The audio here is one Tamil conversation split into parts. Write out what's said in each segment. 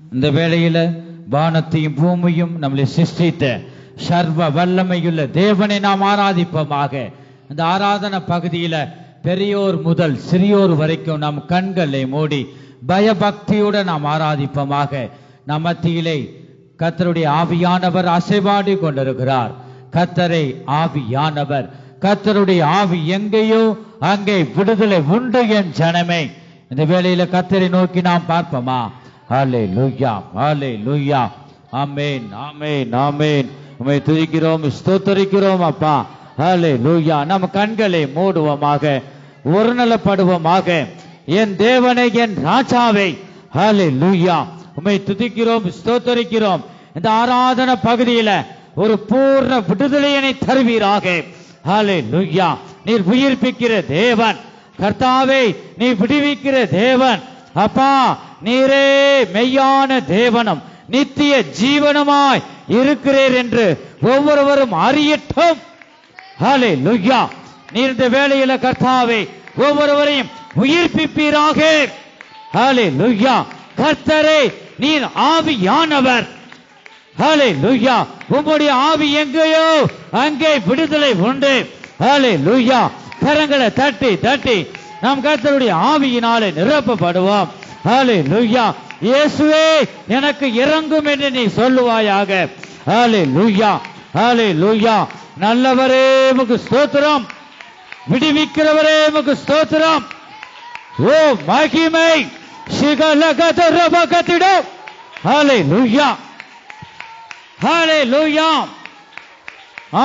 இந்த வேளையில வானத்தையும் பூமியும் நம்மளை சிருஷ்டித்த சர்வ வல்லமையுள்ள தேவனை நாம் ஆராதிப்போமாக. இந்த ஆராதன பகுதியில பெரியோர் முதல் சிறியோர் வரைக்கும் நம் கண்களை மூடி பயபக்தியோடு நாம் ஆராதிப்போமாக. நம் மத்தியிலே கர்த்தருடைய ஆவியானவர் அசைவாடி கொண்டிருக்கிறார். கர்த்தரை ஆவியானவர், கர்த்தருடைய ஆவி எங்கேயோ அங்கே விடுதலை உண்டு என் ஜனமே. இந்த வேளையில கர்த்தரை நோக்கி நாம் பார்ப்போமா? ஹல்லேலூயா, ஹல்லேலூயா, ஆமென், ஆமென், ஆமென். உம்மை துதிக்கிறோம், ஸ்தோத்திரிக்கிறோம் அப்பா. ஹல்லேலூயா. நம்ம கண்களை மூடுவோமாக, ஒருநிலைப்படுவோமாக. என் தேவனை, என் ராஜாவை, ஹல்லேலூயா, உம்மை துதிக்கிறோம், ஸ்தோத்திரிக்கிறோம். இந்த ஆராதன பகுதியில ஒரு பூர்ண விடுதலையினை தருவீராக. ஹல்லேலூயா. நீர் உயிர்ப்பிக்கிற தேவன் கர்த்தாவே, நீ விடுவிக்கிற தேவன் அப்பா. நீரே மெய்யான தேவனும் நித்திய ஜீவனமாய் இருக்கிறீர் என்று ஒவ்வொருவரும் அறியட்டும். ஹல்லேலூயா. நீர் இந்த வேளையில கர்த்தாவே ஒவ்வொருவரையும் உயிர்ப்பிப்பீராக. ஹல்லேலூயா. கர்த்தரே, நீர் ஆவியானவர். ஹல்லேலூயா. உம்முடைய ஆவி எங்கேயோ அங்கே விடுதலை உண்டு. ஹல்லேலூயா. கரங்களை தட்டி தட்டி நாம் கர்த்தருடைய ஆவியினாலே நிரப்பப்படுவோம். ஹல்லேலூயா. இயேசுவே, எனக்கு இறங்கும் என்று நீ சொல்லுவாயாக. ஹல்லேலூயா, ஹல்லேலூயா. நல்லவரே உமக்கு ஸ்தோத்திரம், விடுவிக்கிறவரே உமக்கு ஸ்தோத்திரம். ஓ மகிமை சிகலகதரபகதிடம். ஹல்லேலூயா, ஹல்லேலூயா,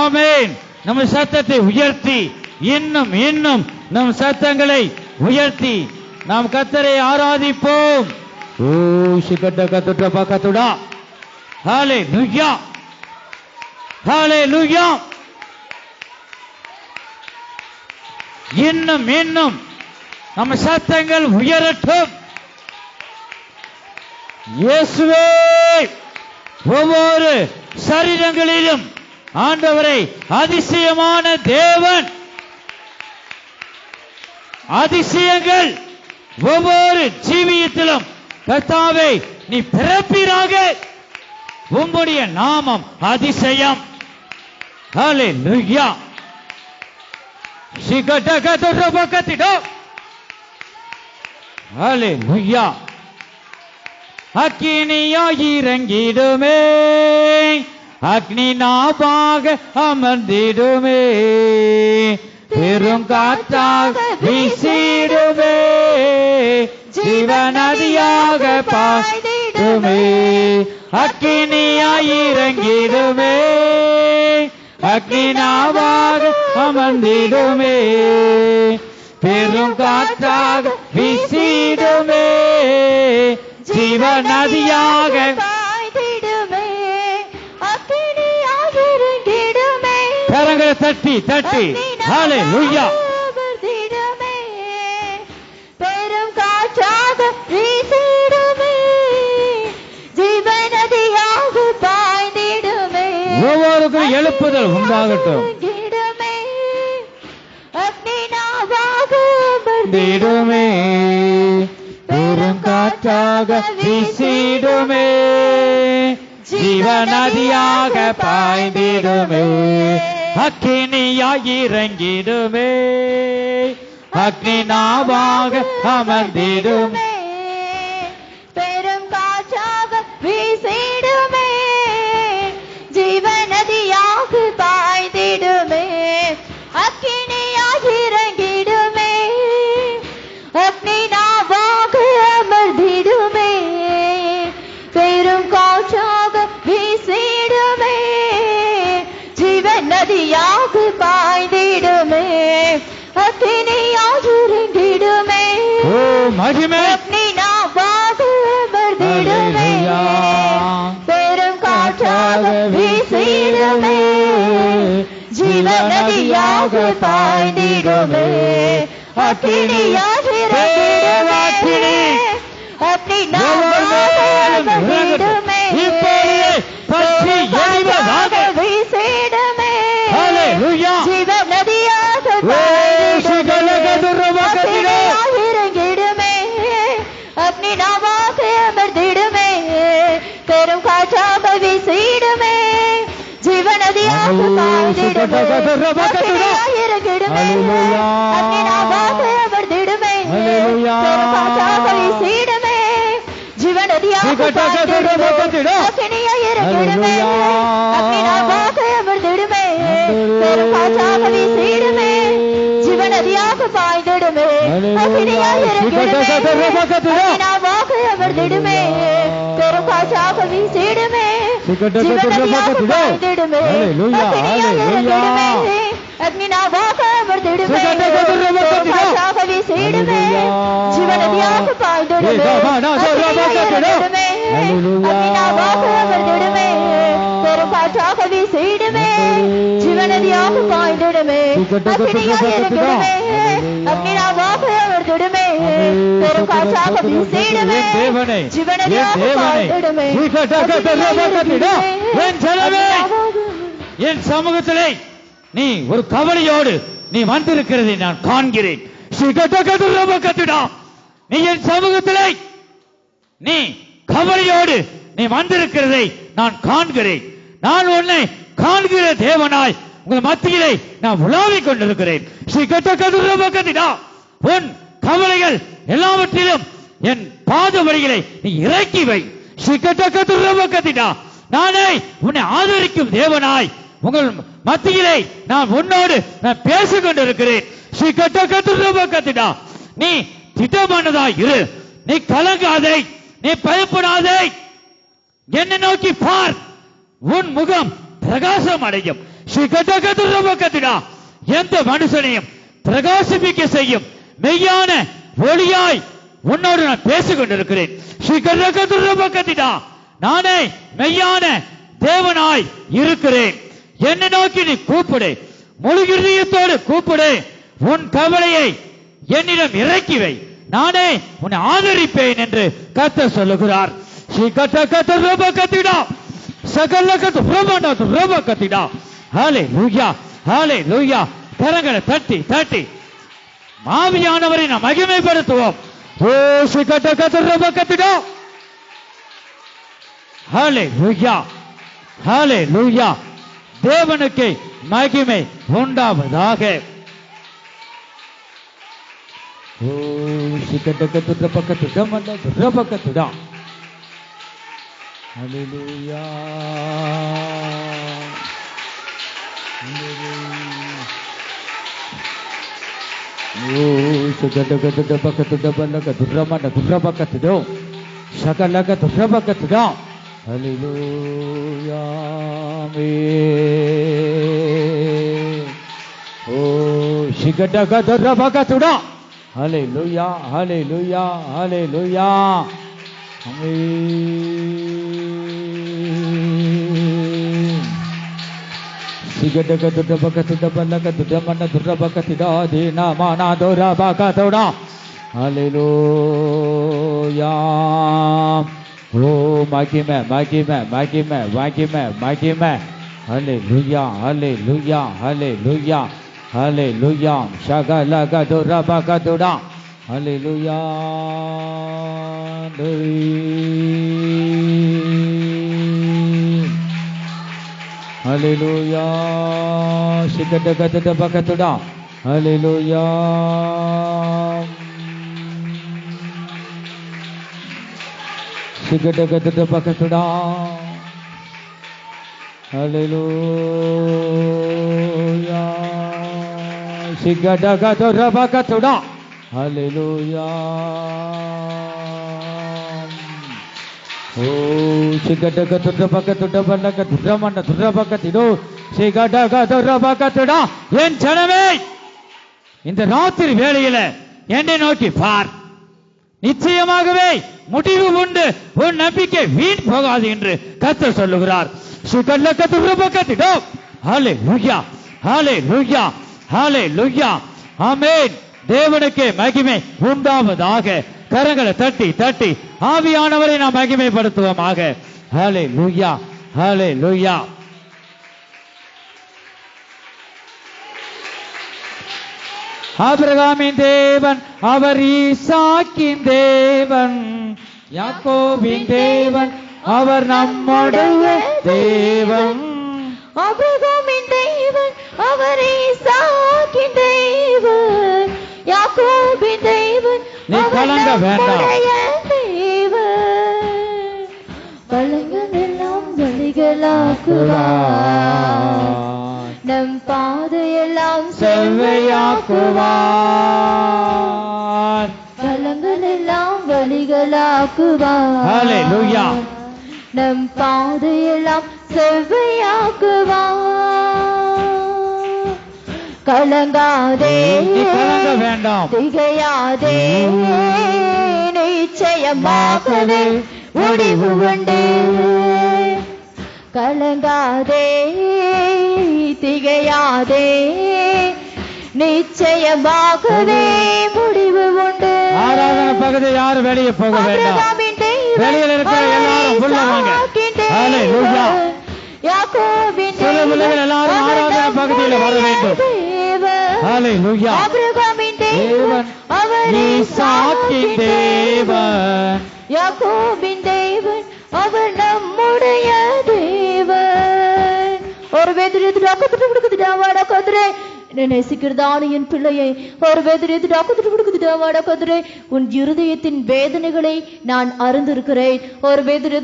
ஆமென். நம்ம சத்தத்தை உயர்த்தி இன்னும் இன்னும் நம் சத்தங்களை உயர்த்தி நாம் கர்த்தரை ஆராதிப்போம். ஓ சிகலகதரபகதுடா. ஹல்லேலூயா, ஹல்லேலூயா. இன்னும் இன்னும் நம்ம சத்தங்கள் உயரட்டும். இயேசுவே, ஒவ்வொரு சரீரங்களிலும் ஆண்டவரை அதிசயமான தேவன், அதிசயங்கள் ஒவ்வொரு ஜீவியத்திலும் கர்த்தாவே நீ பிறப்பீராக. உம்முடைய நாமம் அதிசயம். ஹல்லேலூயா. சிகடகதரபகதிடம். ஹல்லேலூயா. அக்கினியாய் இறங்கிடுமே, அக்னி நாவாக அமர்ந்திடுமே, பெரும் காற்றாக வீசிடுமே, ஜீவநதியாக பாய்ந்திடுமே. அக்கினியாய் இறங்கிடுமே, அக்னி நாவாக அமர்ந்திடுமே, பெரும் காற்றாக வீசிடுமே, ஜீவநதியாக பாய்ந்திடுமே. அக்கினியாய் இறங்கிடுமே. கரங்களை தட்டி தட்டி ஹல்லேலூயா. பெரும் காற்றாக வீசிடுமே, ஜீவநதியாக பாய்ந்திடுமே. ஒவ்வொருக்கும் எழுப்புதல் உண்டாகட்டும். அக்னி நாவாக அமர்ந்திடுமே, பெரும் காற்றாக வீசிடுமே, ஜீவநதியாக பாய்ந்திடுமே. அக்கினியாய் இறங்கிடுமே, அக்னி நாவாக அமர்ந்திடுமே, பெரும் காற்றாக வீசிடுமே, ஜீவநதியாக பாய்ந்திடுமே. அக்கினியாய் இறங்கிடுமே, அக்னி நாவாக அமர்ந்திடுமே, பெரும் காற்றாக வீசிடுமே, ஜீவநதியாக பாய்ந்திடுமே. அக்கினியாய் இறங்கிடுமே. ஓ மகிமை. அக்னி நாவாக அமர்ந்திடுமே, பெரும் காற்றாக வீசிடுமே, ஜீவநதியாக பாய்ந்திடுமே. அக்கினியாய் இறங்கிடுமே, அக்னி நாவாக அமர்ந்திடுமே, வீசிடுமே, ஜீவநதியாக பாய்ந்திடுமே. அக்னி நாவாக அமர்ந்திடுமே, அக்னியாவாக பாய்ந்திடுமே அக்னியாய் இறங்கிடுமே அக்னியாவாக அமர்ந்திடுமே பெருங்காற்றாக வீசிடுமே ஜீவநதியாக பாய்ந்திடுமே அக்னியாய் இறங்கிடுமே அக்னியாவாக அமர்ந்திடுமே பெருங்காற்றாக வீசிடுமே ஜீவநதியாக பாய்ந்திடுமே அக்னியாய் இறங்கிடுமே அக்னியாவாக அமர்ந்திடுமே பெருங்காற்றாக வீசிடுமே ஜீவநதியாக பாய்ந்திடுமே அக்னியாய் இறங்கிடுமே அக்னியாவாக அமர்ந்திடுமே பெருங்காற்றாக வீசிடுமே ஜீவநதியாக பாய்ந்திடுமே அக்னியாய் இறங்கிடுமே அக்னியாவாக அமர்ந்திடுமே பெருங்காற்றாக வீசிடுமே ஜீவநதியாக பாய்ந்திடுமே அக்னியாய் இறங்கிடுமே அக்னியாவாக அமர்ந்திடுமே பெருங்காற்றாக வீசிடுமே ஜீவநதியாக பாய்ந்திடுமே என் சமூகத்திலே நீ ஒரு கவலையோடு நீ வந்திருக்கிறதை நான் காண்கிறேன். நீ என் சமூகத்திலே நீ கவலையோடு நீ வந்திருக்கிறதை நான் காண்கிறேன். நான் உன்னை காண்கிற தேவனாய் உங்கள் மத்தியிலே நான் உலாவிக் கொண்டிருக்கிறேன். உன் கவலைகள் எல்லாவற்றிலும் என் பாத வழிகளை நீ இறக்கி வை. நானே உன்னை ஆதரிக்கும் தேவனாய் உங்கள் மத்தியிலே நான் உன்னோடு நான் பேசிக் கொண்டிருக்கிறேன். நீ திட்டமானதாய் இரு, நீ கலங்காதே, நீ பயப்படாதே, என்னை நோக்கி பார், உன் முகம் பிரகாசம் அடையும். எந்த மனுஷனையும் பிரகாசிப்பிக்க செய்யும் மெய்யான ஒளியாய் உன்னோடு நான் பேசிக் கொண்டிருக்கிறேன். நானே மெய்யான தேவனாய் இருக்கிறேன். என்னை நோக்கி நீ கூப்பிடு, முழு இருதயத்தோடு கூப்பிடு, உன் கவலையை என்னிடம் இறக்கி வை, நானே உன்னை ஆதரிப்பேன் என்று கர்த்தர் சொல்லுகிறார். கரங்களை தட்டி தட்டி ஆவியானவரை நாம் மகிமைப்படுத்துவோம். தேவனுக்கு மகிமை உண்டாவதாக. Hallelujah, hallelujah, hallelujah. Amen. Hallelujah. Oh, mighty man, mighty man, mighty man, mighty man, mighty man. Hallelujah, hallelujah, hallelujah. Hallelujah. Shagalagadura bagadura. Hallelujah. Hallelujah. Shigadagadura bagadura. Hallelujah. Shigadagadura bagadura. Hallelujah. Shigadagada bakatuda. Hallelujah. Oh, shigadagada bakatuda balagatuda manatuda bakatido. Shigadagada bakatuda. என் ஜனமே, இந்த ராத்திரி வேளையில என்னை நோக்கி பார், நிச்சயமாகவே முடிவு உண்டு, உன் நம்பிக்கை வீண் போகாது என்று கர்த்தர் சொல்லுகிறார். shigadagada bakatido. Hallelujah. Hallelujah. Hallelujah. Amen. தேவனுக்கு மகிமை உண்டாவதாக. கரங்களை தட்டி தட்டி ஆவியானவரை நாம் மகிமைப்படுத்துவோமாக. Hallelujah. Hallelujah. ஆபிரகாமின் தேவன், அவர் ஈசாக்கின் தேவன், யாக்கோபின் தேவன், அவர் நம்முடைய தேவன். ஆபிரகாமின் அவரே ஈசாக்கின் தேவன், யாக்கோபின் தேவன், நீ கலங்க வேண்டாம். தேவன் பலங்கள் எல்லாம் வழிகளாக்குவார், நம் பாதையெல்லாம் செவ்வையாக்குவார். பலங்கள் எல்லாம் வழிகளாக்குவார். ஹல்லேலூயா. நம் பாதையெல்லாம் செவ்வையாக்குவார். கலங்காதே, நீ கலங்க வேண்டாம். திகையாதே, நிச்சயமாகவே முடிவு உண்டு. கலங்காதே, திகையாதே, நிச்சயமாகவே முடிவு உண்டு. ஆராதனை பகுதி யாரும் வெளியே போக வேண்டாம். வெளியில் இருக்கிற எல்லாரும் உள்ள வாங்க. ஹல்லேலூயா. சில பிள்ளைகள் எல்லாரும் ஆராதனை பகுதியில் வர வேண்டும். ஹல்லேலூயா. தேவன் ஈசாக்கின் தேவன், யாக்கோபின் தேவன், அவர் நம்முடைய தேவன். ஒரு வேதிரே நேசிக்கிறதான என் பிள்ளையை, ஒரு வேதிரே உன் இருதயத்தின் வேதனைகளை நான் அறிந்திருக்கிறேன். ஒரு வேதிரே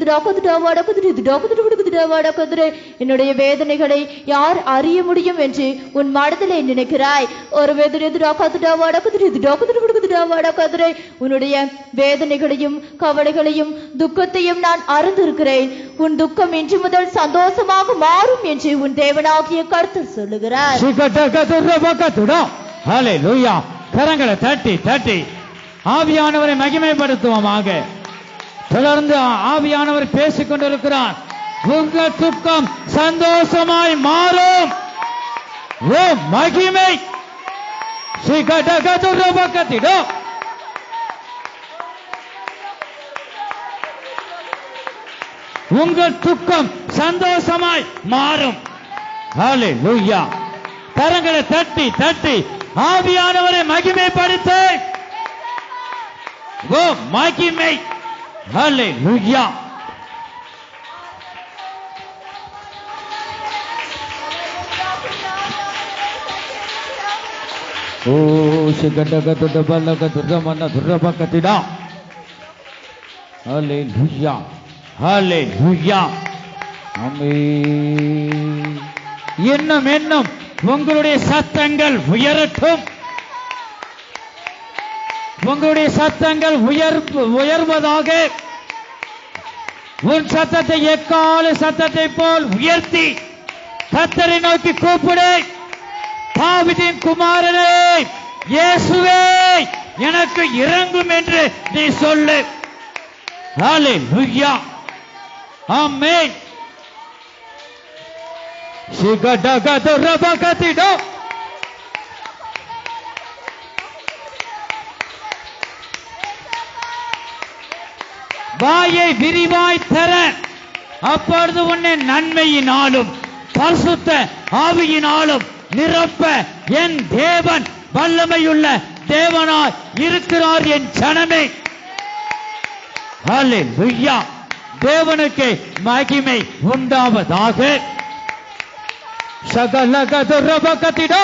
என்னுடைய வேதனைகளை யார் அறிய முடியும் என்று உன் மனதிலே நினைக்கிறாய். ஒரு வேதிரே உன்னுடைய வேதனைகளையும் கவலைகளையும் துக்கத்தையும் நான் அறிந்திருக்கிறேன். உன் துக்கம் இன்று முதல் சந்தோஷமாக மாறும் என்று உன் தேவனாகிய கர்த்தர் சொல்லுகிறார். ஹல்லேலூயா. கரங்களை தட்டி தட்டி ஆவியானவரை மகிமைப்படுத்துவோமாக. தொடர்ந்து ஆவியானவர் பேசிக் கொண்டிருக்கிறார். உங்கள் துக்கம் சந்தோஷமாய் மாறும். ஓ மகிமை. உங்கள் துக்கம் சந்தோஷமாய் மாறும். ஹல்லேலூயா. கரங்களை தட்டி தட்டி ஆவியானவரை மகிமைப்படுத்து. ஓ மகிமை. ஹல்லேலூயா. ஓ சிகடகத பலகத மன துரபகதிடா. ஹல்லேலூயா. ஹல்லேலூயா. ஆமென். இன்னும் இன்னும் உங்களுடைய சத்தங்கள் உயரட்டும். உங்களுடைய சத்தங்கள் உயர்வதாக. உன் சத்தத்தை எக்கால சத்தத்தை போல் உயர்த்தி கர்த்தரை நோக்கி கூப்பிடு. தாவீதின் குமாரனே இயேசுவே எனக்கு இரங்கும் என்று நீ சொல்லு. ஹல்லேலூயா. ஆமென். சிகடகதரபகதிடோ. வாயை விரிவாய் தர, அப்பொழுது உன்னை நன்மையினாலும் பரிசுத்த ஆவியினாலும் நிரப்ப என் தேவன் வல்லமையுள்ள தேவனாய் இருக்கிறார் என் ஜனமே. ஹல்லேலூயா. தேவனுக்கு மகிமை உண்டாவதாக. சகலகதரபகதிடோ.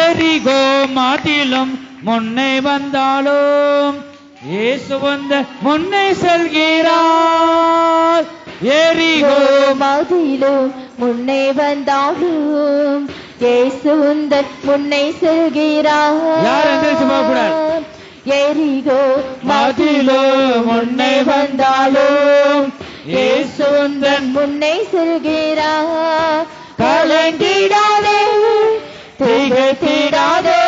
எரிகோ மதிலும் முன்னே வந்தாலும் இயேசு வந்த முன்னே செல்கிறார். எரிகோ மதிலும் முன்னே வந்தாலும் இயேசு உந்தன் முன்னே செல்கிறார். யார் எந்திரிச்சு போக கூடாது. எரிகோ மதிலும் முன்னே வந்தாலும் இயேசு உந்தன் முன்னே செல்கிறார். கலங்கிடாதே, திகைத்திடாதே,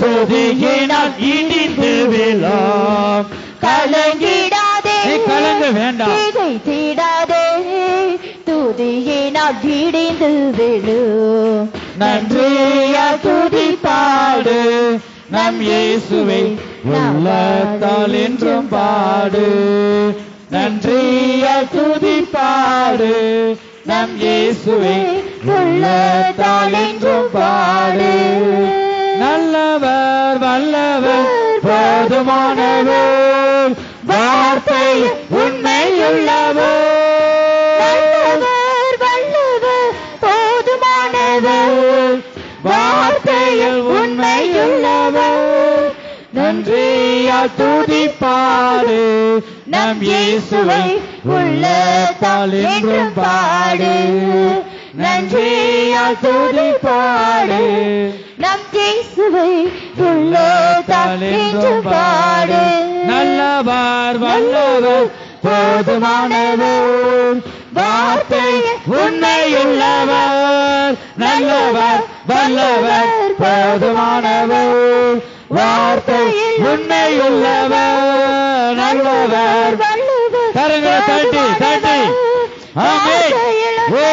துதியினால் இடிந்து விழாம். கலங்கிடாதே, கலங்க வேண்டாம். திகைத்திடாதே, துதியினால் இடிந்து விழும். நன்றியா துதி பாடு, நம் இயேசுவை உள்ளத்தால் என்றும் பாடு. நன்றியா துதி பாடு, நம் இயேசுவை உள்ளத்தால் என்றும் பாடு. நல்லவர் வல்லவர் போதுமானவர், வார்த்தையில் உண்மையுள்ளவர். நல்லவர் வல்லவர் போதுமானவர், வார்த்தையில் உண்மையுள்ளவர். நன்றியால் துதிப்பாடு நம் இயேசுவை உள்ளத்தால் என்றும் பாடு. நன்றியால் துதிப்பாடு நம் இயேசுவை உள்ளத்தால் என்றும் பாடு. நல்லவர் வல்லவர் போதுமானவர், வார்த்தையில் உண்மையுள்ளவர். நல்லவர் வல்லவர் போதுமானவர், வார்த்தையில் உண்மையுள்ளவர். நல்லவர் கரங்களை தட்டி தட்டி ஆமென். ஓ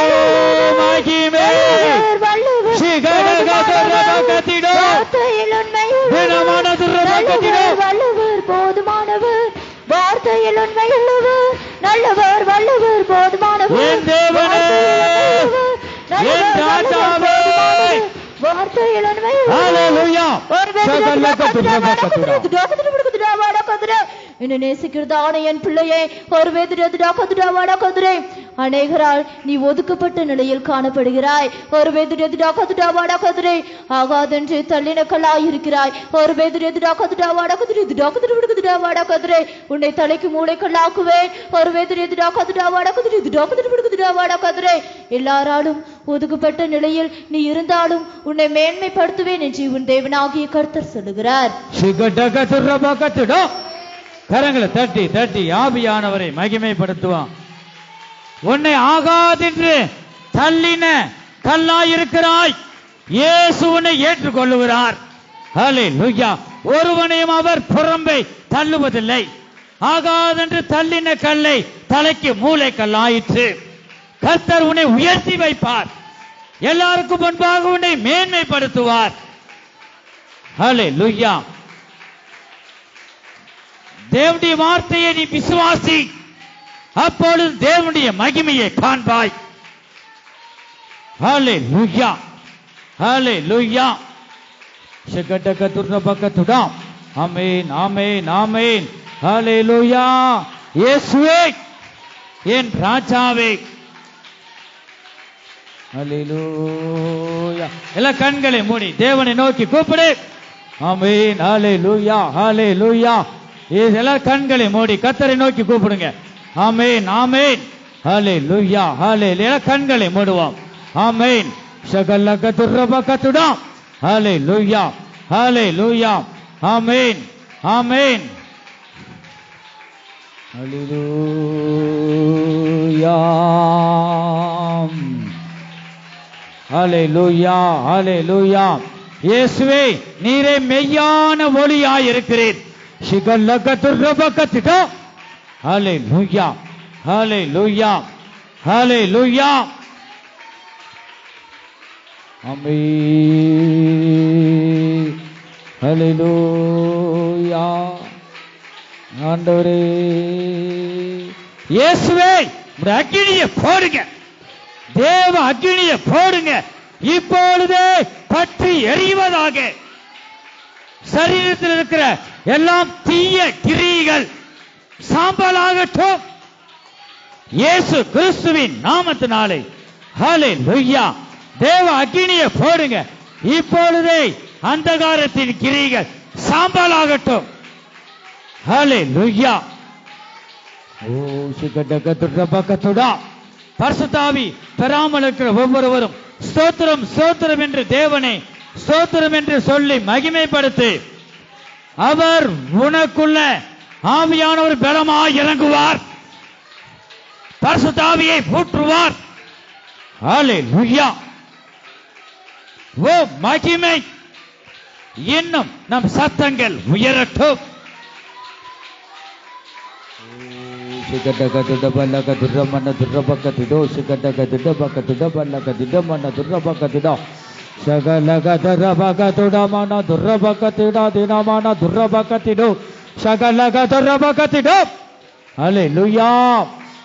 மகிமே சிகரகதரபகதிடோ தினமானதுரபகதிடோ. வல்லவர் போதுமானவர், வார்த்தையில் உண்மையுள்ளவர். நல்லவர் வல்லவர் போதுமானவர், என் தேவனே, என் ராஜாவே, வார்த்தையில் ஹalleluya. என்னை நேசிக்கிறதான என் பிள்ளையே, ஒரு வேதிரே அநேகரால் நீ ஒதுக்கப்பட்ட நிலையில் காணப்படுகிறாய். ஒரு வேதிரே ஆகாதென்று தள்ளின கல்லாய் இருக்கிறாய். ஒரு வேதிரே உன்னை தலைக்கு மூளை கல்லாக்குவேன். ஒரு வேதிரே எல்லாராலும் ஒதுக்கப்பட்ட நிலையில் நீ இருந்தாலும் உன்னை மேன்மைப்படுத்துவேன் என்று உன் தேவனாகிய கர்த்தர் சொல்லுகிறார். கரங்களை தட்டி தட்டி ஆவியானவரை மகிமைப்படுத்துவான். உன்னை ஆகாதென்று தள்ளின கல்லாயிருக்கிறாய், இயேசு உன்னை ஏற்றுக்கொள்ளுகிறார். ஹல்லேலூயா. ஒருவனையும் அவர் புறம்பை தள்ளுவதில்லை. ஆகாதென்று தள்ளின கல்லை தலைக்கு மூளை கல்லாயிற்று. கர்த்தர் உன்னை உயர்த்தி வைப்பார். எல்லாருக்கும் முன்பாக உன்னை மேன்மைப்படுத்துவார். ஹல்லேலூயா. தேவனுடைய வார்த்தையை நீ விசுவாசி, அப்பொழுது தேவனுடைய மகிமையை காண்பாய். ஹல்லேலூயா ஹல்லேலூயா. ஷகடகதுரபகதுடா. ஆமென் ஆமென் ஆமென். ஹல்லேலூயா. இயேசுவே என் ராஜாவே. ஹல்லேலூயா. எல்லா கண்களை மூடி தேவனை நோக்கி கூப்பிடு. ஆமென். ஹல்லேலூயா ஹல்லேலூயா. எல்லா கண்களை மூடி கர்த்தரை நோக்கி கூப்பிடுங்க. ஆமென் ஆமென். ஹல்லேலூயா ஹல்லேலூயா. கண்களை மூடுவோம். ஆமென். ஷகலகதுரபகதுடா. ஹல்லேலூயா ஹல்லேலூயா. ஆமென் ஆமென். ஹல்லேலூயா ஹல்லேலூயா ஹல்லேலூயா. இயேசுவே நீரே மெய்யான ஒளியாய் இருக்கிறீர். ஷிகலகதுரபகதுடா. ஹல்லேலூயா ஹல்லேலூயா ஹல்லேலூயா. ஆமென். ஹல்லேலூயா. ஆண்டவரே இயேசுவே உம்முடைய அக்கினியை போடுங்க. தேவ அக்கினியை போடுங்க. இப்பொழுதே பற்றி எரிவதாக. சரீரத்தில் இருக்கிற எல்லாம் தீய கிரியைகள் சாம்பலாகட்டும் இயேசு கிறிஸ்துவின் நாமத்தினாலே. ஹல்லேலூயா. தேவ அக்கினியை போடுங்க. இப்பொழுதே அந்தகாரத்தின் கிரியைகள் சாம்பலாகட்டும். ஹல்லேலூயா. ஓ ஷிகடகதுரபகதுடா. பரிசுத்த ஆவி பெறாமல் இருக்கிற ஒவ்வொருவரும் ஸ்தோத்திரம் ஸ்தோத்திரம் என்று தேவனை ஸ்தோத்திரம் என்று சொல்லி மகிமைப்படுத்து. அவர் உனக்குள்ள ஆவியானவர் பலமாய் இறங்குவார். பரிசுத்த ஆவியை ஊற்றுவார். ஹல்லேலூயா. ஓ மகிமை இன்னும் நம் சத்தங்கள் உயரட்டும். ஷகடகதுரபகதுரமனதுரபகதுடோ. ஷகடகதுரபகதுரபகதுரமனதுரபகதுடோ. ஷகலகதரபகதுடமனதுரபகதுடா. தினமனதுரபகதுடோ. ஷகலகதரபகதுடோ. ஹல்லேலூயா.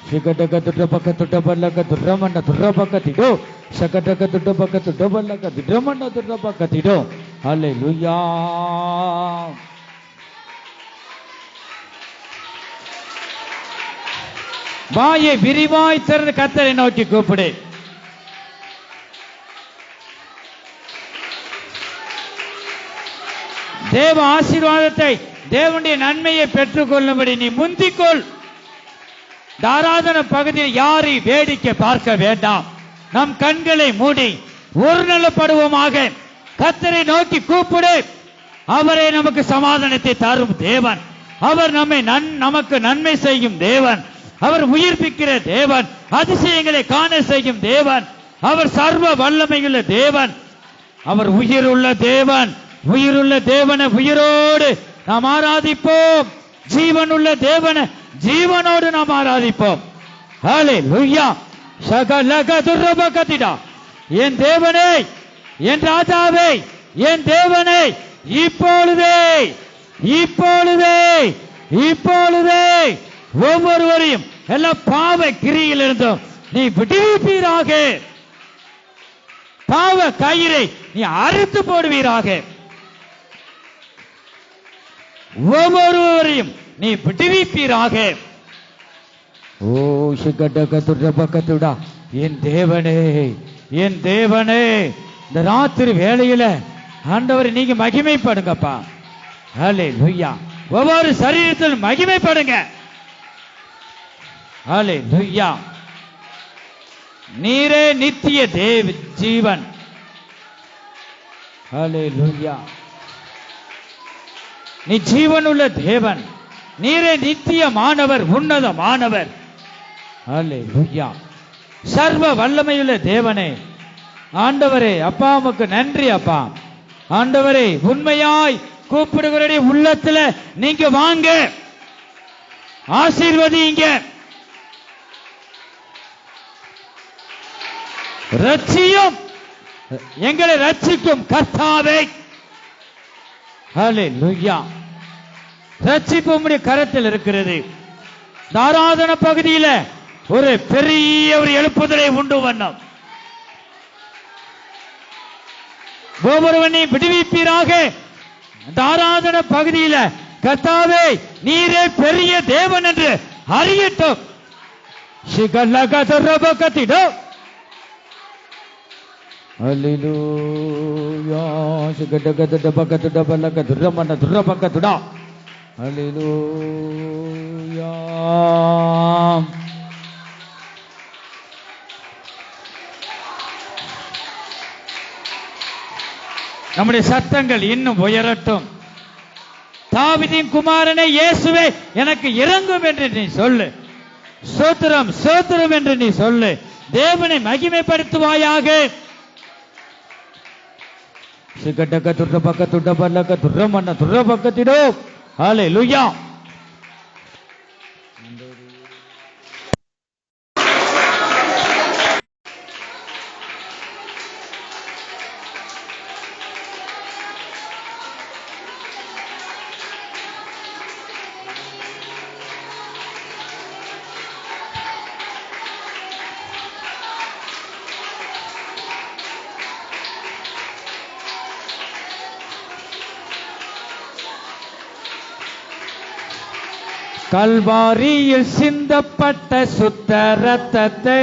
ஷகடகதுரபகதுடபலகதுரமனதுரபகதுடோ. ஷகடகதுரபகதுடபலகதுரமனதுரபகதுடோ. ஹல்லேலூயா. வாயை விரிவாய் திறந்து கர்த்தரை நோக்கி கூப்பிடு. தேவ ஆசீர்வாதத்தை, தேவனுடைய நன்மையை பெற்றுக் கொள்ளும்படி நீ முந்திக்கொள். தாராதன பகுதியில் யாரை வேடிக்கை பார்க்க வேண்டாம். நம் கண்களை மூடி ஒரு நலப்படுவோமாக. கர்த்தரை நோக்கி கூப்பிடு. அவரே நமக்கு சமாதானத்தை தரும் தேவன். அவர் நமக்கு நன்மை செய்யும் தேவன். அவர் உயிர்ப்பிக்கிற தேவன். அதிசயங்களை காண செய்யும் தேவன். அவர் சர்வ வல்லமையுள்ள தேவன். அவர் உயிருள்ள தேவன். உயிருள்ள தேவனை உயிரோடு நாம் ஆராதிப்போம். ஜீவனுள்ள தேவனை ஜீவனோடு நாம் ஆராதிப்போம். ஹல்லேலூயா. ஷகலகதுரபகதிடா. என் தேவனே, என் ராஜாவே, என் தேவனே, இப்பொழுதே இப்பொழுதே இப்பொழுதே ஒவ்வொருவரையும் எல்லா பாவ கிரியிலிருந்தும் நீ விடுவிப்பீராக. பாவ கயிறை நீ அறுத்து போடுவீராக. ஒவ்வொருவரையும் நீ விடுவிப்பீராக. ஓ ஷிகடகதுரபகதுடா. என் தேவனே, என் தேவனே, இந்த ராத்திரி வேளையில ஆண்டவரை நீங்க மகிமைப்படுங்கப்பா. ஹல்லேலூயா. ஒவ்வொரு சரீரத்தில் மகிமைப்படுங்க. ஹல்லேலூயா. நீரே நித்திய தேவ ஜீவன். ஹல்லேலூயா. நீ ஜீவனுள்ள தேவன். நீரே நித்தியமானவர், உன்னதமானவர். ஹல்லேலூயா. சர்வ வல்லமையுள்ள தேவனே, ஆண்டவரே, அப்பா உமக்கு நன்றி அப்பா. ஆண்டவரே, உண்மையாய் கூப்பிடுகிறவருடைய உள்ளத்துல நீங்க வாங்க, ஆசீர்வதிங்க, ரட்சியும், எங்களை ரட்சிக்கும் கர்த்தாவே. ஹல்லேலூயா. ரட்சிப்பு உம்முடைய கரத்தில் இருக்கிறது. தாராதன பகுதியில ஒரு பெரிய ஒரு எழுப்புதலை உண்டு வண்ணம் ஒவ்வொருவனை விடுவிப்பீராக. தாராதன பகுதியில கர்த்தாவே, நீரே பெரிய தேவன் என்று அறியட்டும். ஷிகலகதுரபகதிடோ. ஹல்லேலூயா. ஷிகடகதுரபகதுரபலகதுரமனதுரபகதுடா. ஹல்லேலூயா. நம்முடைய சத்தங்கள் இன்னும் உயரட்டும். தாவீதின் குமாரனே இயேசுவே, எனக்கு இரங்கும் என்று நீ சொல்லு. ஸ்தோத்திரம் ஸ்தோத்திரம் என்று நீ சொல்லு. தேவனை மகிமைப்படுத்துவாயாக. ஷிகடகதுரபகதுரபலகதுரமனதுரபகதிடோ. ஹல்லேலூயா. கல்வாரியில் சிந்தப்பட்ட சுத்த ரத்தத்தை,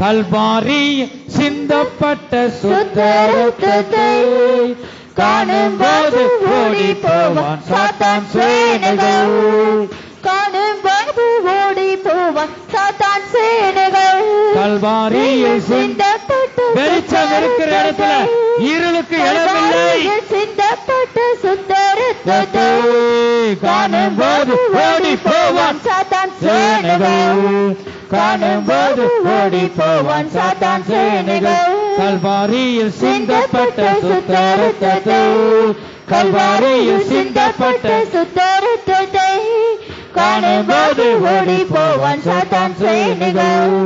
கல்வாரியில் சிந்தப்பட்ட சுத்த ரத்தத்தை காணும்போது ஓடி போவான் சாத்தான் சேனைகள். காணும்போது ஓடி போவான் சாத்தான் சேனைகள். கல்வாரியில் சிந்தப்பட்ட வெளிச்சம் இருக்கிற இடத்துல இருளுக்கு இடமில்லை. சிந்தப்பட்ட சுத்த ரத்தத்தை காணும்போது ஓடி போவான் சாத்தான் சேனைகள். காணும்போது ஓடி போவான் சாத்தான் சேனைகள். கல்வாரியில் சிந்தப்பட்ட சுத்த ரத்தத்தை, கல்வாரியில் சிந்தப்பட்ட சுத்த ரத்தத்தை காணும்போது ஓடி போவான் சாத்தான் சேனைகள்.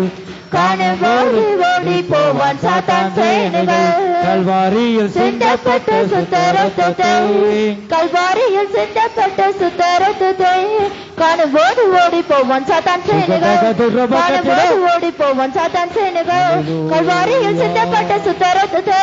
காணும்போது ஓடி போவான் சாத்தான் சேனைகள். கல்வாரியில் சிந்தப்பட்ட சுத்த ரத்தத்தை, கல்வாரியில் சிந்தப்பட்ட சுத்த ரத்தத்தை காணும்போது ஓடி போவான் சாத்தான் சேனைகள் காணும்போது ஓடி போவான் சாத்தான் சேனைகள் கல்வாரியில் சிந்தப்பட்ட சுத்த ரத்தத்தை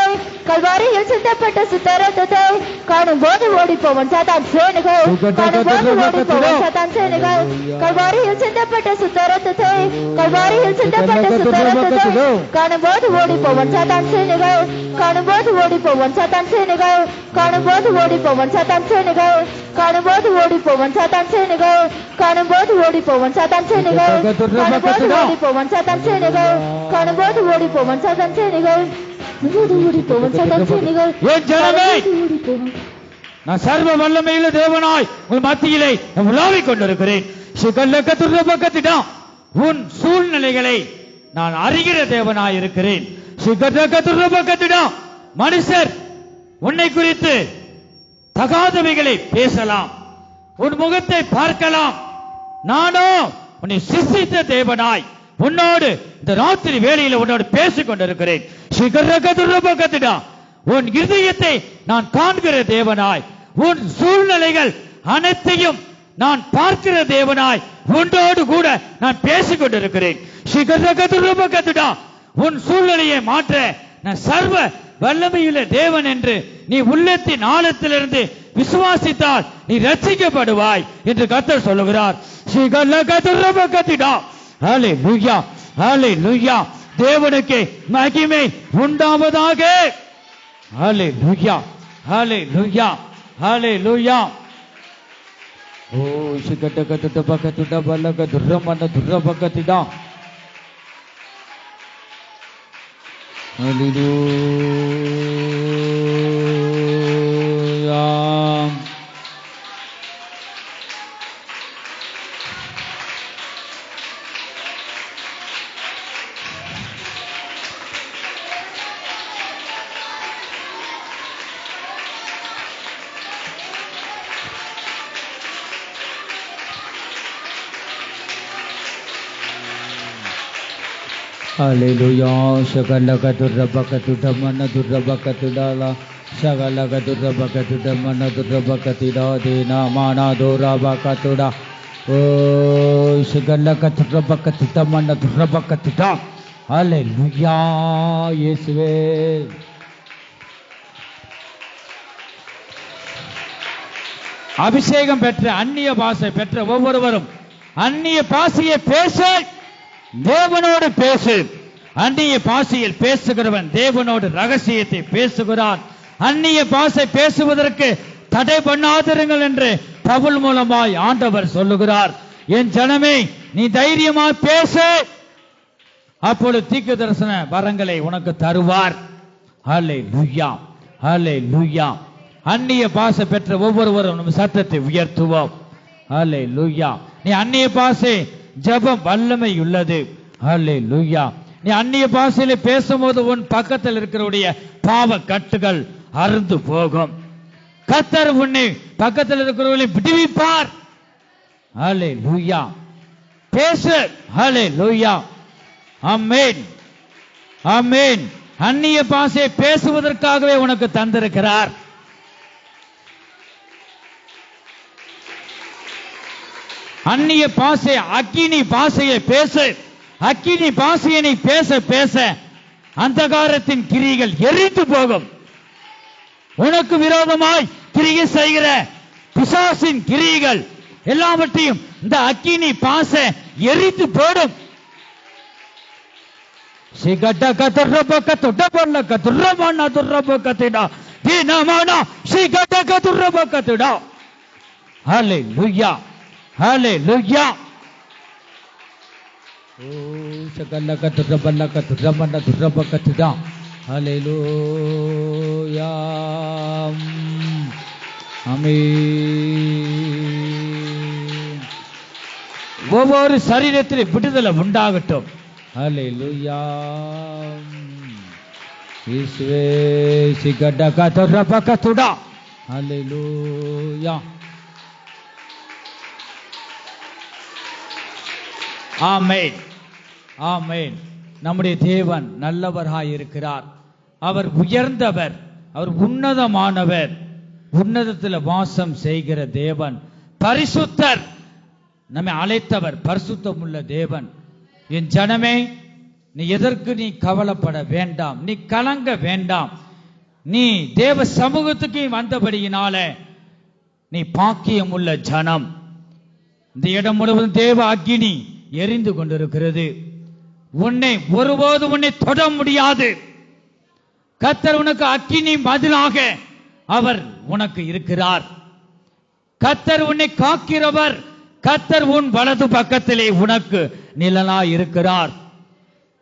கல்வாரியில் சிந்தப்பட்ட சுத்த ரத்தத்தை காணும்போது ஓடி போவான் சாத்தான் சேனைகள் காணும்போது ஓடி போவான் சாத்தான் சேனைகள் கல்வாரியில் சிந்தப்பட்ட சுத்த ரத்தத்தை கல்வாரியில் சிந்தப்பட்ட சுத்த ரத்தத்தை காணும்போது ஓடி போவான் சாத்தான் சேனைகள் காணும்போது ஓடி போவான் சாத்தான் சேனைகள் காணும்போது ஓடி போவான் சாத்தான் சேனைகள் காணும்போது ஓடி போவான் சாத்தான் சேனைகள் காணும்போது ஓடி போவான் சாத்தான் சேனைகள் காணும்போது ஓடி போவான் சாத்தான் சேனைகள் காணும்போது ஓடி போவான் சாத்தான் சேனைகள் ஓடி போவான் சாத்தான் சேனைகள். என் ஜனமே, நான் சர்வ வல்லமையுள்ள தேவனாய் உன் மத்தியிலே உலாவிக் கொண்டிருக்கிறேன். பக்கத்திடம் உன் சூழ்நிலைகளை நான் அறிகிற தேவனாய் இருக்கிறேன். பக்கத்திடம் மனுஷர் உன்னை குறித்து தகாதவைகளை பேசலாம், உன் முகத்தை பார்க்கலாம். நானோ உன்னை சிருஷ்டித்த தேவனாய் உன்னோடு இந்த ராத்திரி வேளையில உன்னோடு பேசிக் கொண்டிருக்கிறேன். உன் இருதயத்தை நான் காண்கிற தேவனாய், உன் சூழ்நிலைகள் அனைத்தையும் நான் பார்க்கிற தேவனாய் உன்னோடு கூட நான் பேசிக் கொண்டிருக்கிறேன். உன் சூழ்நிலையை மாற்ற நான் சர்வ வல்லமையுள்ள தேவன் என்று நீ உள்ளத்தின் ஆழத்திலிருந்து விசுவாசித்தால் நீ ரட்சிக்கப்படுவாய் என்று கர்த்தர் சொல்லுகிறார். ஹல்லேலூயா, ஹல்லேலூயா, தேவனுக்கு மகிமை உண்டாவதாக. ஹல்லேலூயா, ஹல்லேலூயா, ஹல்லேலூயா. ஓ சிகட்ட கட்ட பக்கத்துட பலக துர்ரமன துர்ரபக்கத்திடா. ஹல்லேலூயா. Hallelujah, Shagalaga Durabakatuda Mana Durabakatudala, Shagalaga Durabakatuda Mana Durabakatida, Dina Mana Durabakatuda, Oh, Shagalaga Durabakatuda Mana Durabakatuda, Hallelujah, Yeswe. அபிஷேகம் பெற்ற அந்நிய பாஷை பெற்ற ஒவ்வொருவரும் அந்நிய பாஷையை பேச தேவனோடு பேசு. அந்நிய பாஷையில் பேசுகிறவன் தேவனோடு ரகசியத்தை பேசுகிறான். அந்நிய பாஷை பேசுவதற்கு தடை பண்ணாதிருங்கள் என்று பவுல் மூலமாய் ஆண்டவர் சொல்லுகிறார். என் ஜனமே, நீ தைரியமாய் பேசு, அப்பொழுது தீர்க்க தரிசன வரங்களை உனக்கு தருவார். ஹல்லேலூயா, ஹல்லேலூயா. அந்நிய பாஷை பெற்ற ஒவ்வொருவரும் நம்ம சத்தத்தை உயர்த்துவோம். ஹல்லேலூயா. நீ அந்நிய பாஷை ஜெபம் வல்லமை உள்ளது. ஹல்லேலூயா. நீ அந்நிய பாஷையில பேசும்போது உன் பக்கத்தில் இருக்கிறவுடைய பாவ கட்டுகள் அறுந்து போகும். கர்த்தர் உன்னை பக்கத்தில் இருக்கிறவர்களை விடுவிப்பார். ஹல்லேலூயா. பேசு. ஹல்லேலூயா. ஆமென், ஆமென். அந்நிய பாஷையை பேசுவதற்காகவே உனக்கு தந்திருக்கிறார். அந்நிய பாஷை அக்கினி பாஷையை பேசு. அக்கினி பாஷையை பேச பேச அந்தகாரத்தின் கிரிகள் எரித்து போகும். உனக்கு விரோதமாய் கிரியை செய்கிற பிசாசின் கிரிகள் எல்லாவற்றையும் இந்த அக்கினி பாஷை எரித்து போடும். ஹல்லேலூயா, ஹல்லேலூயா. Oh, Shagalaga Durabalaga Duramana Durabakatida, Hallelujah. Amen. ஒவ்வொரு சரீரத்தில் விடுதலை உண்டாகட்டும். Hallelujah. Iswe Shigadaga Durabakatuda, Hallelujah. ஆமென், ஆமென். நம்முடைய தேவன் நல்லவராய் இருக்கிறார். அவர் உயர்ந்தவர், அவர் உன்னதமானவர், உன்னதத்தில் வாசம் செய்கிற தேவன், பரிசுத்தர். நம்மை அழைத்தவர் பரிசுத்தமுள்ள தேவன். என் ஜனமே, நீ எதற்கு நீ கவலைப்பட வேண்டாம், நீ கலங்க வேண்டாம். நீ தேவ சமூகத்துக்கு வந்தபடியினால நீ பாக்கியம் உள்ள ஜனம். இந்த இடம் முழுவதும் தேவ அக்கினி எரிந்து கொண்டிருக்கிறது. உன்னை ஒருபோதும் உன்னை தொட முடியாது. கர்த்தர் உனக்கு அக்கினி பதிலாக அவர் உனக்கு இருக்கிறார். கர்த்தர் உன்னை காக்கிறவர். கர்த்தர் உன் வலது பக்கத்திலே உனக்கு நிழலாய் இருக்கிறார்.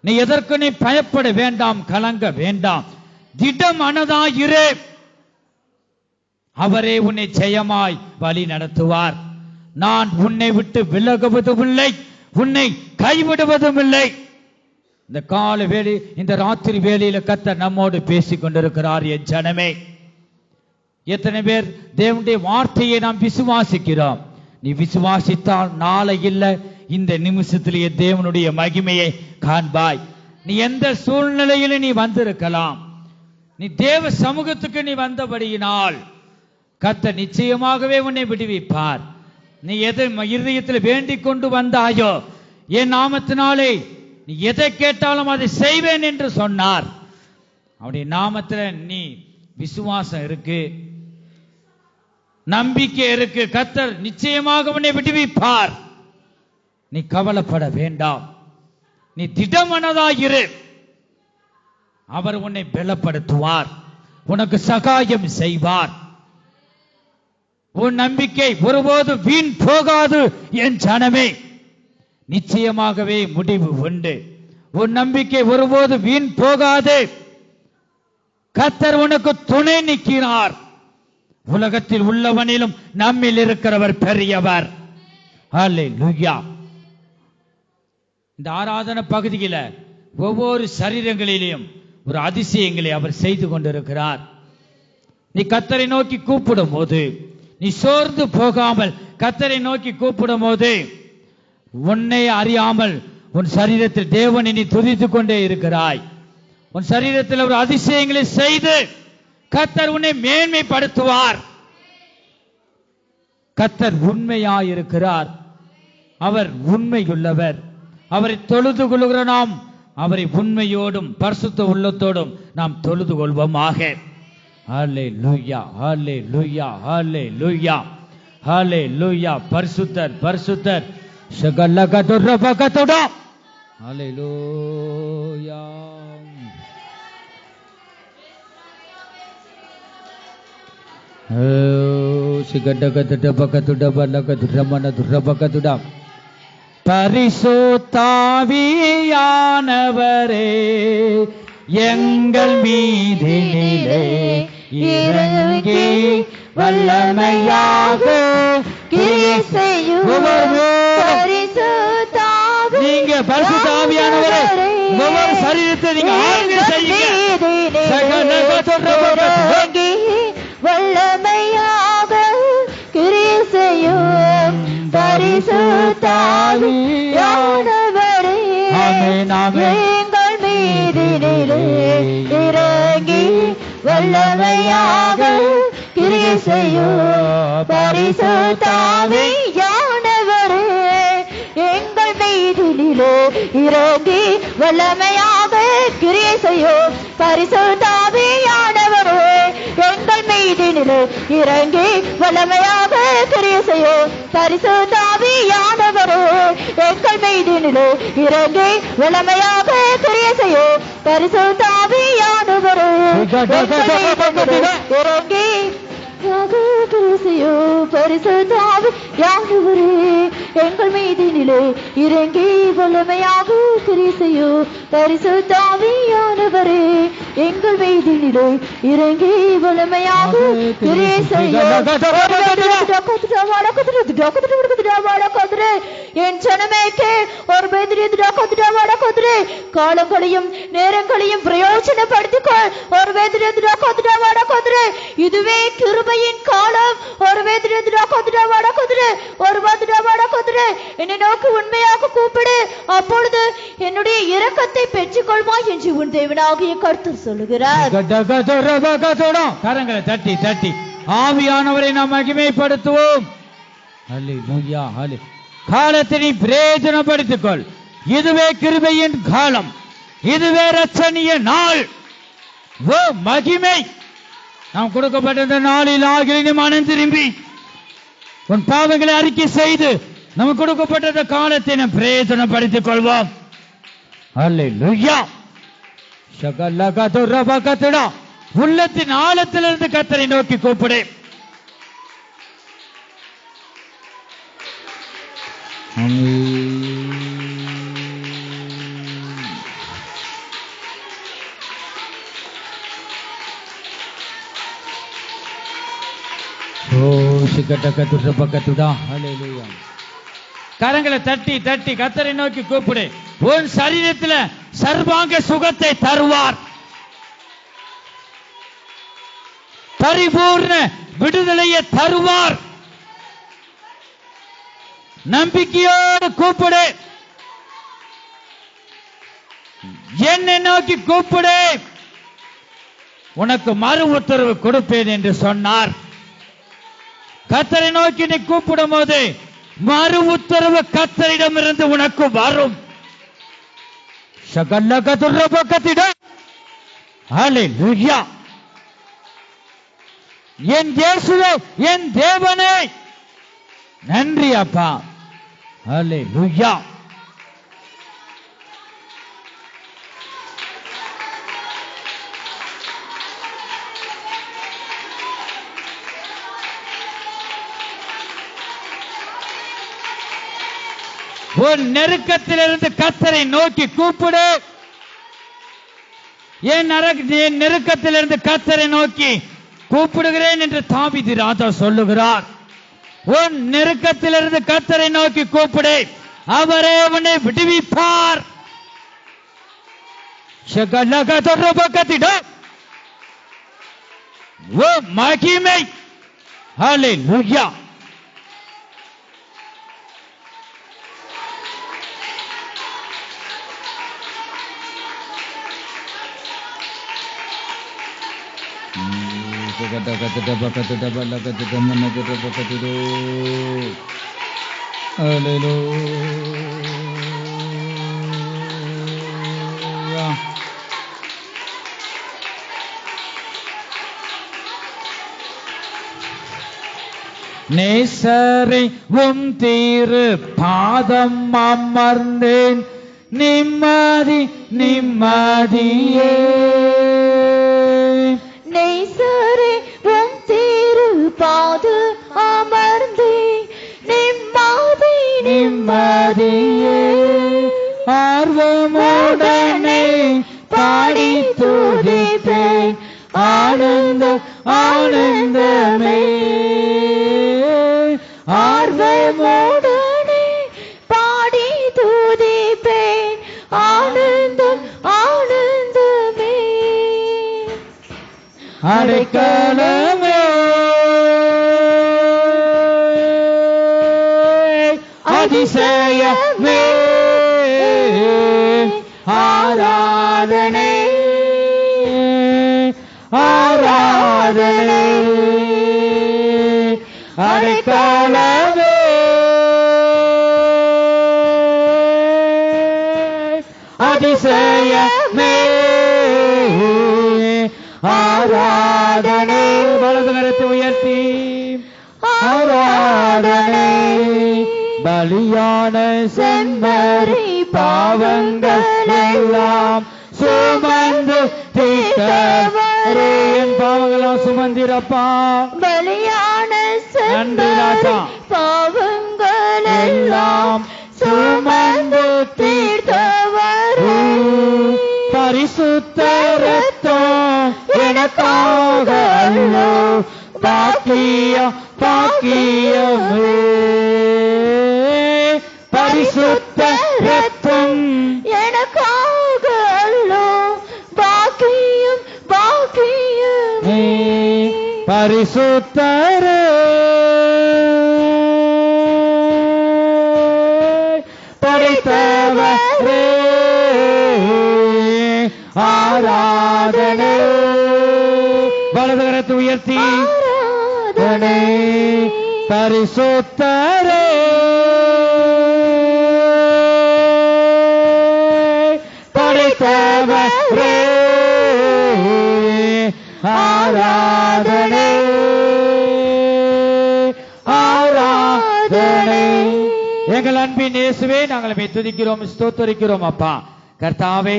நீ எதற்கு நீ பயப்பட வேண்டாம், கலங்க வேண்டாம். திடம் மனதாயிரு. அவரே உன்னை ஜெயமாய் வழி நடத்துவார். நான் உன்னை விட்டு விலகுவதும் இல்லை, உன்னை கைவிடுவதும் இல்லை. இந்த கால வேளை, இந்த ராத்திரி வேளையில கர்த்தர் நம்மோடு பேசிக் கொண்டிருக்கிறார். என் ஜனமே, எத்தனை பேர் தேவனுடைய வார்த்தையை நாம் விசுவாசிக்கிறோம்? நீ விசுவாசித்தால் நாளை இல்லை, இந்த நிமிஷத்திலேயே தேவனுடைய மகிமையை காண்பாய். நீ எந்த சூழ்நிலையில நீ வந்திருக்கலாம், நீ தேவ சமூகத்துக்கு நீ வந்தபடியினால் கர்த்தர் நிச்சயமாகவே உன்னை விடுவிப்பார். நீ எதை இருதயத்தில் வேண்டிக் கொண்டு வந்தாயோ, என் நாமத்தினாலே நீ எதை கேட்டாலும் அதை செய்வேன் என்று சொன்னார். அவருடைய நாமத்தில் நீ விசுவாசம் இருக்கு, நம்பிக்கை இருக்கு, கர்த்தர் நிச்சயமாக உன்னை விடுவிப்பார். நீ கவலைப்பட வேண்டாம், நீ திடமனதாயிரு. அவர் உன்னை பலப்படுத்துவார், உனக்கு சகாயம் செய்வார். உன் நம்பிக்கை ஒருபோதும் வீண் போகாது. என் ஜனமே, நிச்சயமாகவே முடிவு உண்டு. உன் நம்பிக்கை ஒருபோது வீண் போகாது. கர்த்தர் உனக்கு துணை நிற்கிறார். உலகத்தில் உள்ளவனிலும் நம்மில் இருக்கிறவர் பெரியவர். ஹல்லேலூயா. இந்த ஆராதனை பகுதியில ஒவ்வொரு சரீரங்களிலும் ஒரு அதிசயங்களை அவர் செய்து கொண்டிருக்கிறார். நீ கர்த்தரை நோக்கி கூப்பிடும் போது, நீ சோர்ந்து போகாமல் கர்த்தரை நோக்கி கூப்பிடும் போது, உன்னை அறியாமல் உன் சரீரத்தில் தேவனை நீ துதித்துக் கொண்டே இருக்கிறாய். உன் சரீரத்தில் ஒரு அதிசயங்களை செய்து கர்த்தர் உன்னை மேன்மைப்படுத்துவார். கர்த்தர் உண்மையாயிருக்கிறார். அவர் உண்மையுள்ளவர். அவரை தொழுது கொள்கிற நாம் அவரை உண்மையோடும் பரிசுத்த உள்ளத்தோடும் நாம் தொழுது கொள்வோமாக. ஹல்லேலூயா, ஹல்லேலூயா, ஹல்லேலூயா, ஹல்லேலூயா. பரிசுத்தர், பரிசுத்தர். ஷகலகதுரபகதுடா. ஹல்லேலூயா. ஷகடகதுரபகதுடபலகதுரமனதுரபகதுடா. பரிசுத்தாவியானவரே, எங்கள் மீதினிலே இறங்கி வல்லமையாக கிரியை செய்யும். நீங்க பரிசுத்தாவியானவரே ஒவ்வொரு சரீரத்தை நீங்க ஆளுகை செய்யுங்க. வல்லமையாக கிரியை செய்யும் பரிசுத்தாவியானவரே, எங்கள் மீதினிலே இறங்கி வல்லமையாக கிரியை செய்யும் பரிசுத்தாவியானவரே, எங்கள் மீதினிலே இறங்கி வல்லமையாக கிரியை செய்யும் பரிசுத்தாவியானவரே, எங்கள் மீதினிலே இறங்கி வல்லமையாக கிரியை செய்யும் பரிசுத்தாவியானவரே, எங்கள் மீதினிலே இறங்கி வல்லமையாக கிரியை செய்யும் பரிசுத்தாவியானவரே, இறங்கி பரிசுத்தாவியானவரே, எங்கள் மீதினிலே இறங்கி வல்லமையாக கிரியை செய்யும் பரிசுத்தாவியானவரே, எங்கள் மீதினிலே இறங்கி வல்லமையாக கிரியை செய்யும். என் ஜனமேக்கே ஒரு வேதிரே காலங்களையும் நேரங்களையும் பிரயோஜனப்படுத்திக்கொள். ஒரு வேதிரே இதுவே கிருபையின் காலம். ஒரு வேதிரே ஒரு வாதிரே என்னை நோக்கி உண்மையாக கூப்பிடு, அப்பொழுது என்னுடைய இரக்கத்தை பெற்றுக்கொள்வாய் என்று உன் தேவனாகிய கர்த்தர் சொல்லுகிறார். கரங்களை தட்டி தட்டி ஆவியானவரை நாம் மகிமைப்படுத்துவோம். ஹல்லேலூயா, ஹல்லேலூயா. காலத்தை நீ பிரயோஜனப்படுத்திக் கொள். இதுவே கிருபையின் காலம், இதுவே ரட்சணிய நாள். ஓ மகிமை! நாம் கொடுக்கப்பட்ட நாளில் ஆகிய மனம் திரும்பி உன் பாவங்களை அறிக்கை செய்து நமக்கு கொடுக்கப்பட்ட காலத்தை நாம் பிரயோஜனப்படுத்திக் கொள்வோம். அல்லேலூயா. ஷகலகதுரபகதுடா. உள்ளத்தின் ஆழத்திலிருந்து கர்த்தரை நோக்கி கூப்பிடு. கரங்களை தட்டி தட்டி கர்த்தரை நோக்கி கூப்பிடு. உன் சரீரத்தில் சர்வாங்க சுகத்தை தருவார். பரிபூர்ண விடுதலையை தருவார். நம்பிக்கையோடு கூப்பிடு. என்னை நோக்கி கூப்பிடு, உனக்கு மறு உத்தரவு கொடுப்பேன் என்று சொன்னார். கர்த்தரை நோக்கி நீ கூப்பிடும் போது மறு உத்தரவு கர்த்தரிடமிருந்து உனக்கு வரும். ஹல்லேலூயா. என் இயேசுவே, என் தேவனே, நன்றி அப்பா. ஹல்லேலூயா. உன் நெருக்கத்திலிருந்து கர்த்தரை நோக்கி கூப்பிடு. என் நெருக்கத்திலிருந்து கர்த்தரை நோக்கி கூப்பிடுகிறேன் என்று தாவீது ராஜா சொல்லுகிறார். உன் நெருக்கத்திலிருந்து கர்த்தரை நோக்கி கூப்பிடு, அவரே உன்னை விடுவிப்பார். ஓ மகிமை! ஹல்லேலூயா. நேசரை உம் தீரு பாதம் அமர்ந்தேன், நிம்மதி நிம்மதியே. நேசரே உம் தீரு பாதம் அமர்ந்தேன், நிம்மதி நிம்மதியே. ஆர்வமுடனே பாடி துதிப்பேன், ஆனந்த ஆனந்தமே. ஆர்வமுடனே பாடி துதிப்பேன், ஆனந்தம் ஆனந்தமே. அடைக்கலமே அதிசயமே, ஆராதனை ஆராதனை. அடைக்கலமே அதிசயமே, ஆராதனை. வலது கரத்தை உயர்த்தி ஆராதனை. பலியான செம்மறி பாவங்கள் எல்லாம் சுமந்து தீர்த்தவரே. என் பாவங்களாம் சுமந்திரப்பா. பலியான நன்றி ராஜா. பாவங்கள் எல்லாம் சுமந்து தீர்த்தவரே. பரிசுத்த ரத்தம் எனக்காக அல்லோ, பாக்கியம் பாக்கியமே. பரிசுத்த ரத்தம் எனக்காக அல்லோ, பாக்கியம் பாக்கியமே. பரிசுத்தரே படைத்தவரே, ஆராதனை. வலது கரத்தை உயர்த்தி ஆராதனை. பரிசுத்தரே படைத்தவரே ஆராதனை ஆராதனை. எங்கள் அன்பின் இயேசுவே, நாங்கள் உம்மை துதிக்கிறோம், ஸ்தோத்தரிக்கிறோம் அப்பா. கர்த்தாவே,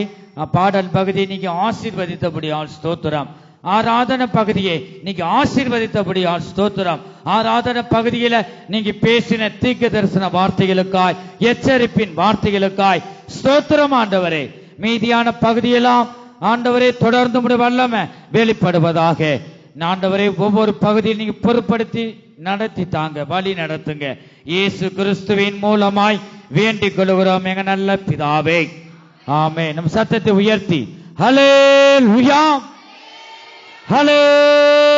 பாடல் பகுதியை நீங்க ஆசீர்வதித்தபடியால் ஸ்தோத்திரம். ஆராதன பகுதியை நீங்க ஆசீர்வதித்தபடியால் ஸ்தோத்திரம். ஆராதன பகுதியில நீங்க பேசின தீர்க்க தரிசன வார்த்தைகளுக்காய், எச்சரிப்பின் வார்த்தைகளுக்காய் ஸ்தோத்திரம் ஆண்டவரே. மீதியான பகுதியெல்லாம் ஆண்டவரே தொடர்ந்து உம்முடைய வல்லமை வெளிப்படுவதாக. ஆண்டவரே, ஒவ்வொரு பகுதியில் நீங்க பொறுப்படுத்தி நடத்தி தாங்க, வழி நடத்துங்க. இயேசு கிறிஸ்துவின் மூலமாய் வேண்டிக் கொள்கிறோம் எங்க நல்ல பிதாவே, ஆமென். நம் சத்தத்தை உயர்த்தி ஹல்லேலூயா, ஹல்லேலூயா.